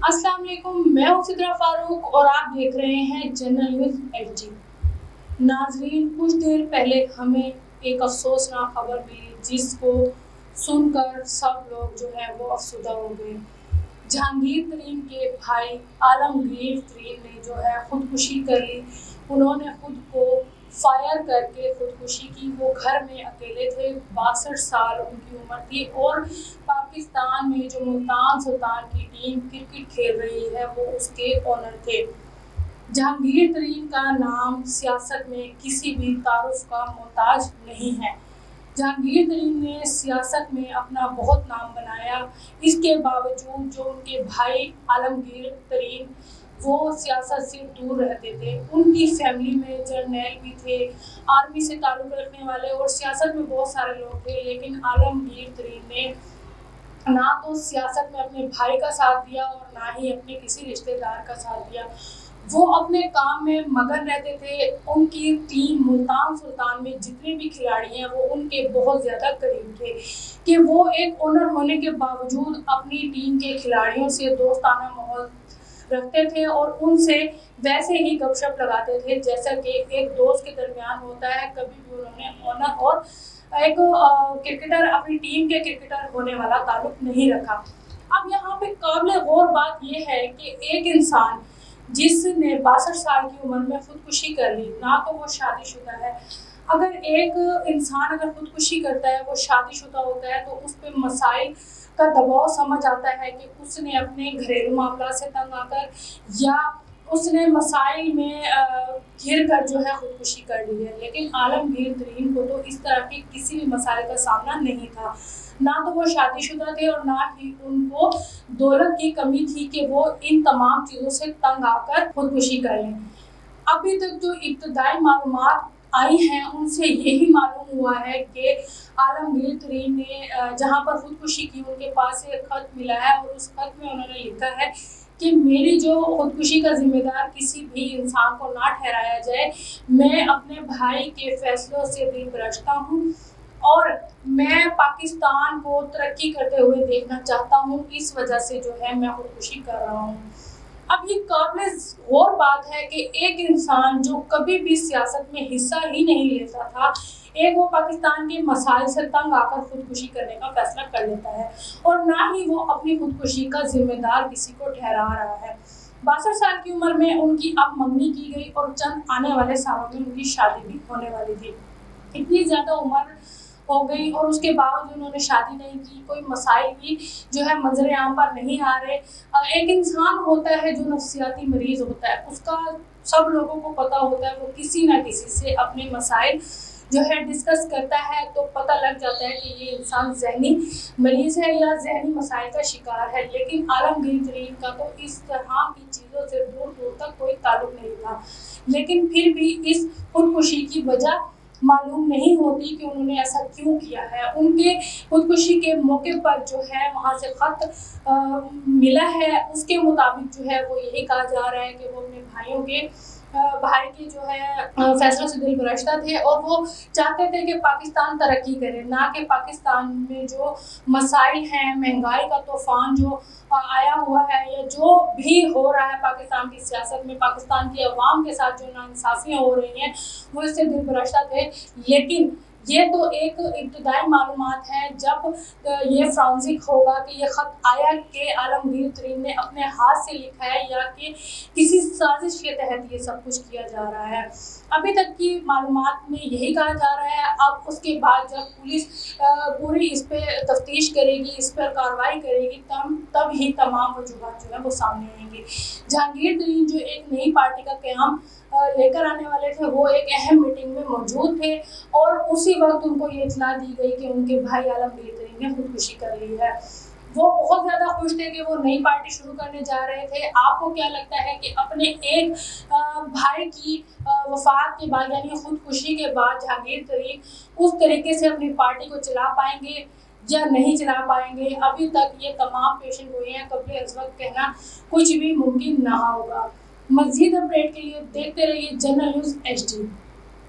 अस्सलाम वालेकुम, मैं हूं सिद्रा फारूक और आप देख रहे हैं जनरल न्यूज़ एचडी। नाजरीन, कुछ देर पहले हमें एक अफसोसनाक खबर मिली जिसको सुनकर सब लोग जो है वो अफसुदा हो गए। जहांगीर तरीन के भाई आलमगीर तरीन ने जो है खुदकुशी कर ली। उन्होंने खुद को फायर करके खुदकुशी की। वो घर में अकेले थे, 62 साल उनकी उम्र थी और पाकिस्तान में जो मुल्तान सुल्तान की टीम क्रिकेट खेल रही है वो उसके ओनर थे। जहांगीर तरीन का नाम सियासत में किसी भी तारुफ का मोहताज नहीं है। जहांगीर तरीन ने सियासत में अपना बहुत नाम बनाया। इसके बावजूद जो उनके भाई आलमगीर तरीन वो सियासत से दूर रहते थे। उनकी फैमिली में जर्नैल भी थे, आर्मी से ताल्लुक़ रखने वाले और सियासत में बहुत सारे लोग थे, लेकिन आलमगीर तरीन ने ना तो सियासत में अपने भाई का साथ दिया और ना ही अपने किसी रिश्तेदार का साथ दिया। वो अपने काम में मगन रहते थे। उनकी टीम मुल्तान सुल्तान में जितने भी खिलाड़ी हैं वो उनके बहुत ज़्यादा करीब थे कि वो एक ओनर होने के बावजूद अपनी टीम के खिलाड़ियों से दोस्ताना माहौल रखते थे और उनसे वैसे ही गपशप लगाते थे जैसा कि एक दोस्त के दरमियान होता है। कभी भी उन्होंने ओनर और एक क्रिकेटर अपनी टीम के क्रिकेटर होने वाला ताल्लुक नहीं रखा। अब यहाँ पे काबिल गौर बात यह है कि एक इंसान जिसने 62 साल की उम्र में खुदकुशी कर ली, ना तो वो शादीशुदा है। अगर एक इंसान अगर खुदकुशी करता है, वो शादीशुदा होता है, तो उस पर मसाइल का दबाव समझ आता है कि उसने अपने घरेलू मामला से तंग आकर या उसने मसाइल में घिर कर जो है खुदकुशी कर ली है। लेकिन आलमगीर तरीन को तो इस तरह की किसी भी मसाइल का सामना नहीं था। ना तो वो शादीशुदा थे और ना ही उनको दौलत की कमी थी कि वो इन तमाम चीज़ों से तंग आकर खुदकुशी कर लें। अभी तक जो इब्तदाई मालूमात आई हैं उनसे यही मालूम हुआ है कि आलमगीर तरीन ने जहाँ पर खुदकुशी की उनके पास एक ख़त मिला है और उस खत में उन्होंने लिखा है कि मेरी जो खुदकुशी का जिम्मेदार किसी भी इंसान को ना ठहराया जाए। मैं अपने भाई के फैसलों से दिल बरसता हूँ और मैं पाकिस्तान को तरक्की करते हुए देखना चाहता हूँ। इस वजह से जो है मैं खुदकुशी कर रहा हूँ। अब ये काबिल गौर बात है कि एक इंसान जो कभी भी सियासत में हिस्सा ही नहीं लेता था, एक वो पाकिस्तान के मसाइल से तंग आकर खुदकुशी करने का फैसला कर लेता है और ना ही वो अपनी खुदकुशी का जिम्मेदार किसी को ठहरा रहा है। 62 साल की उम्र में उनकी अब मंगनी की गई और चंद आने वाले सालों में उनकी शादी भी होने वाली थी। इतनी ज़्यादा उम्र हो गई और उसके बावजूद उन्होंने शादी नहीं की। कोई मसाइल भी जो है मंजर आम पर नहीं आ रहे। एक इंसान होता है जो नफ्सियाती मरीज होता है, उसका सब लोगों को पता होता है, वो किसी ना किसी से अपने मसाइल जो है डिस्कस करता है तो पता लग जाता है कि ये इंसान जहनी मरीज है या जहनी मसाइल का शिकार है। लेकिन आलमगीर तरीन का तो इस तरह की चीज़ों से दूर दूर तक कोई ताल्लुक नहीं था, लेकिन फिर भी इस खुदकुशी की वजह मालूम नहीं होती कि उन्होंने ऐसा क्यों किया है। उनके खुदकुशी के मौके पर जो है वहाँ से ख़त मिला है, उसके मुताबिक जो है वो यही कहा जा रहा है कि वो अपने भाई के जो है फैसलों से दिल बरसता थे और वो चाहते थे कि पाकिस्तान तरक्की करे, ना कि पाकिस्तान में जो मसाइल हैं, महंगाई का तूफ़ान जो आया हुआ है या जो भी हो रहा है पाकिस्तान की सियासत में, पाकिस्तान की अवाम के साथ जो नाइंसाफ़ियाँ हो रही हैं, वो इससे दिल बरसता थे। लेकिन ये तो एक इब्तदाई मालूमात हैं। जब ये फॉरेंसिक होगा कि ये ख़त आया कि आलमगीर तरीन ने अपने हाथ से लिखा है या कि किसी साजिश के तहत ये सब कुछ किया जा रहा है। अभी तक की मालूमात में यही कहा जा रहा है। अब उसके बाद जब पुलिस पूरी इस पर तफ्तीश करेगी, इस पर कार्रवाई करेगी, तब ही तमाम वजूहात जो है वो सामने आएंगी। जहांगीर तरीन जो एक नई पार्टी का क़याम लेकर आने वाले थे, वो एक अहम मीटिंग में मौजूद थे और उसी वक्त उनको ये इत्तला दी गई कि उनके भाई आलमगीर तरीन ने खुदकुशी कर ली है। वो बहुत ज़्यादा खुश थे कि वो नई पार्टी शुरू करने जा रहे थे। आपको क्या लगता है कि अपने एक भाई की वफ़ात के बाद यानी खुदकुशी के बाद जहांगीर तरीन उस तरीके से अपनी पार्टी को चला पाएंगे या नहीं चला पाएंगे? अभी तक ये तमाम पेशन गोई हैं, कबले इस वक्त कहना कुछ भी मुमकिन ना होगा। मज़ीद अपडेट के लिए देखते रहिए जनरल न्यूज़ HD।